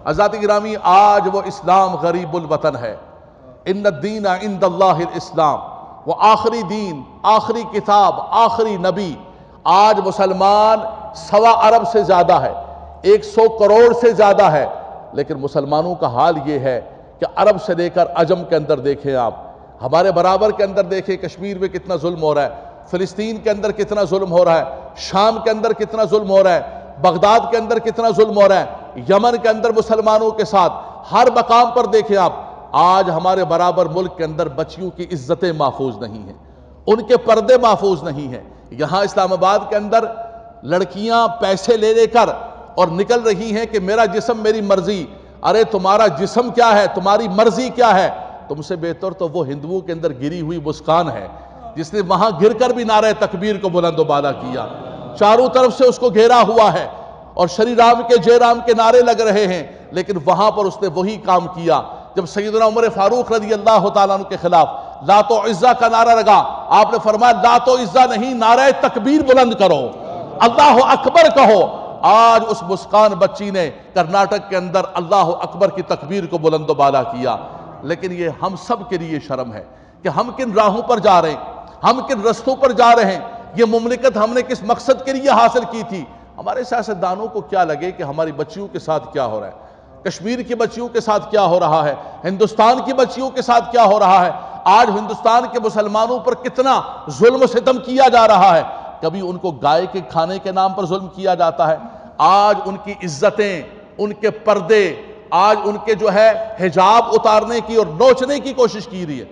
حضرات گرامی، آج وہ اسلام غریب الوطن ہے۔ ان الدین عند اللہ الاسلام، وہ آخری دین، آخری کتاب، آخری نبی۔ آج مسلمان 1.25 ارب سے زیادہ ہے، 100 کروڑ سے زیادہ ہے، لیکن مسلمانوں کا حال یہ ہے کہ عرب سے لے کر عجم کے اندر دیکھیں آپ، ہمارے برابر کے اندر دیکھیں کشمیر میں کتنا ظلم ہو رہا ہے، فلسطین کے اندر کتنا ظلم ہو رہا ہے، شام کے اندر کتنا ظلم ہو رہا ہے، بغداد کے اندر کتنا ظلم ہو رہا ہے، یمن کے اندر مسلمانوں کے ساتھ ہر مقام پر دیکھیں آپ۔ آج ہمارے برابر ملک کے اندر بچیوں کی عزتیں محفوظ نہیں ہیں، ان کے پردے محفوظ نہیں ہیں۔ یہاں اسلام آباد کے اندر لڑکیاں پیسے لے لے کر اور نکل رہی ہیں کہ میرا جسم میری مرضی۔ ارے تمہارا جسم کیا ہے، تمہاری مرضی کیا ہے؟ تم سے بہتر تو وہ ہندوؤں کے اندر گری ہوئی مسکان ہے جس نے وہاں گر کر بھی نعرہ تکبیر کو بلند و بالا کیا، چاروں طرف سے اس کو گھیرا ہوا ہے اور شری رام کے جے رام کے نعرے لگ رہے ہیں، لیکن وہاں پر اس نے وہی کام کیا۔ جب سیدنا عمر فاروق رضی اللہ تعالیٰ عنہ کے خلاف لات و عزہ کا نعرہ لگا، آپ نے فرمایا لات و عزہ نہیں، نعرہ تکبیر بلند کرو، اللہ اکبر کہو۔ آج اس مسکان بچی نے کرناٹک کے اندر اللہ اکبر کی تکبیر کو بلند و بالا کیا۔ لیکن یہ ہم سب کے لیے شرم ہے کہ ہم کن راہوں پر جا رہے ہیں، ہم کن رستوں پر جا رہے ہیں۔ یہ مملکت ہم نے کس مقصد کے لیے حاصل کی تھی؟ ہمارے سیاستدانوں کو کیا لگے کہ ہماری بچیوں کے ساتھ کیا ہو رہا ہے، کشمیر کی بچیوں کے ساتھ کیا ہو رہا ہے، ہندوستان کی بچیوں کے ساتھ کیا ہو رہا ہے۔ آج ہندوستان کے مسلمانوں پر کتنا ظلم و ستم کیا جا رہا ہے۔ کبھی ان کو گائے کے کھانے کے نام پر ظلم کیا جاتا ہے، آج ان کی عزتیں، ان کے پردے، آج ان کے جو ہے حجاب اتارنے کی اور نوچنے کی کوشش کی رہی ہے۔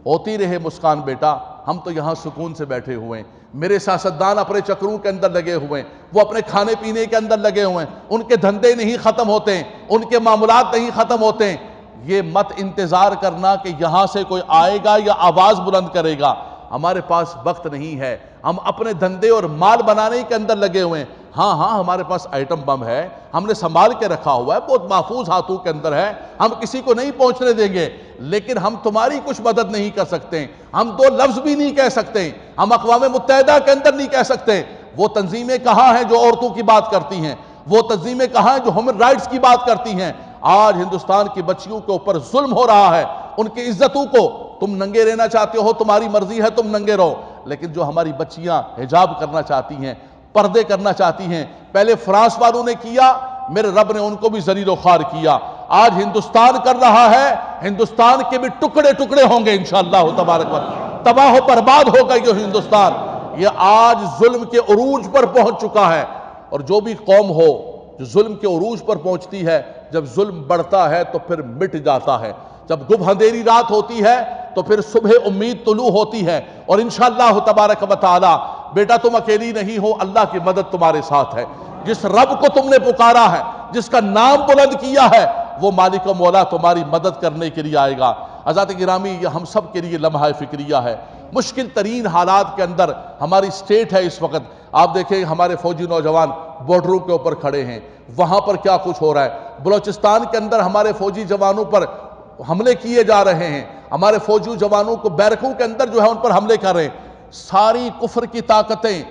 ہوتی رہے مسکان بیٹا، ہم تو یہاں سکون سے بیٹھے ہوئے ہیں، میرے سیاستدان اپنے چکروں کے اندر لگے ہوئے ہیں، وہ اپنے کھانے پینے کے اندر لگے ہوئے ہیں، ان کے دھندے نہیں ختم ہوتے ہیں، ان کے معاملات نہیں ختم ہوتے ہیں۔ یہ مت انتظار کرنا کہ یہاں سے کوئی آئے گا یا آواز بلند کرے گا، ہمارے پاس وقت نہیں ہے، ہم اپنے دھندے اور مال بنانے کے اندر لگے ہوئے ہیں۔ ہاں ہمارے پاس آئٹم بم ہے، ہم نے سنبھال کے رکھا ہوا ہے، بہت محفوظ ہاتھوں کے اندر ہے، ہم کسی کو نہیں پہنچنے دیں گے، لیکن ہم تمہاری کچھ مدد نہیں کر سکتے، ہم 2 لفظ بھی نہیں کہہ سکتے، ہم اقوام متحدہ کے اندر نہیں کہہ سکتے۔ وہ تنظیمیں کہاں ہیں جو عورتوں کی بات کرتی ہیں، وہ تنظیمیں کہاں ہیں جو ہیومن رائٹس کی بات کرتی ہیں؟ آج ہندوستان کی بچیوں کے اوپر ظلم ہو رہا ہے، ان کی عزتوں کو تم ننگے رہنا چاہتے ہو، تمہاری مرضی ہے، تم ننگے رہو، لیکن جو ہماری بچیاں حجاب کرنا چاہتی ہیں، پردے کرنا چاہتی ہیں، پہلے فرانس والوں نے کیا، میرے رب نے ان کو بھی ذلیل و خوار کیا، آج ہندوستان کر رہا ہے، ہندوستان کے بھی ٹکڑے ٹکڑے ہوں گے انشاءاللہ تبارک و تعالی، تباہ و برباد ہوگا یہ ہندوستان۔ یہ آج ظلم کے عروج پر پہنچ چکا ہے، اور جو بھی قوم ہو جو ظلم کے عروج پر پہنچتی ہے، جب ظلم بڑھتا ہے تو پھر مٹ جاتا ہے، جب گب اندھیری رات ہوتی ہے تو پھر صبح امید طلوع ہوتی ہے، اور انشاءاللہ تبارک و تعالی بیٹا تم اکیلی نہیں ہو، اللہ کی مدد تمہارے ساتھ ہے۔ جس رب کو تم نے پکارا ہے، جس کا نام بلند کیا ہے، وہ مالک و مولا تمہاری مدد کرنے کے لیے آئے گا۔ حضرات گرامی، یہ ہم سب کے لیے لمحہ فکریہ ہے۔ مشکل ترین حالات کے اندر ہماری سٹیٹ ہے اس وقت۔ آپ دیکھیں ہمارے فوجی نوجوان بارڈروں کے اوپر کھڑے ہیں، وہاں پر کیا کچھ ہو رہا ہے۔ بلوچستان کے اندر ہمارے فوجی جوانوں پر حملے کیے جا رہے ہیں، ہمارے فوجی جوانوں کو بیرکوں کے اندر جو ہے ان پر حملے کر رہے ہیں۔ ساری کفر کی طاقتیں،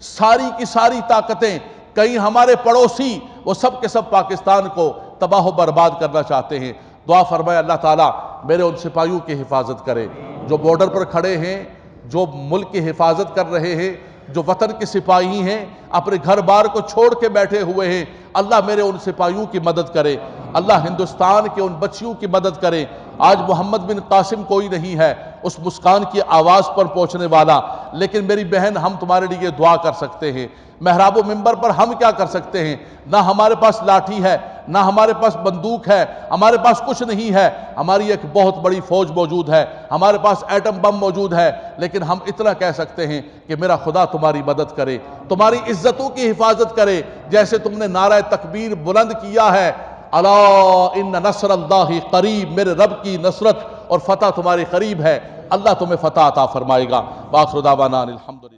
ساری کی ساری طاقتیں، کئی ہمارے پڑوسی، وہ سب کے سب پاکستان کو تباہ و برباد کرنا چاہتے ہیں۔ دعا فرمائے اللہ تعالیٰ میرے ان سپاہیوں کی حفاظت کرے جو بارڈر پر کھڑے ہیں، جو ملک کی حفاظت کر رہے ہیں، جو وطن کے سپاہی ہیں، اپنے گھر بار کو چھوڑ کے بیٹھے ہوئے ہیں۔ اللہ میرے ان سپاہیوں کی مدد کرے، اللہ ہندوستان کے ان بچیوں کی مدد کرے۔ آج محمد بن قاسم کوئی نہیں ہے اس مسکان کی آواز پر پہنچنے والا، لیکن میری بہن ہم تمہارے لیے دعا کر سکتے ہیں۔ محراب و منبر پر ہم کیا کر سکتے ہیں؟ نہ ہمارے پاس لاٹھی ہے، نہ ہمارے پاس بندوق ہے، ہمارے پاس کچھ نہیں ہے، ہماری ایک بہت بڑی فوج موجود ہے، ہمارے پاس ایٹم بم موجود ہے، لیکن ہم اتنا کہہ سکتے ہیں کہ میرا خدا تمہاری مدد کرے، تمہاری عزتوں کی حفاظت کرے، جیسے تم نے نعرہ تکبیر بلند کیا ہے، الا ان نصر اللہ قریب، میرے رب کی نصرت اور فتح تمہارے قریب ہے، اللہ تمہیں فتح عطا فرمائے گا۔ وآخر دعوانا الحمدللہ۔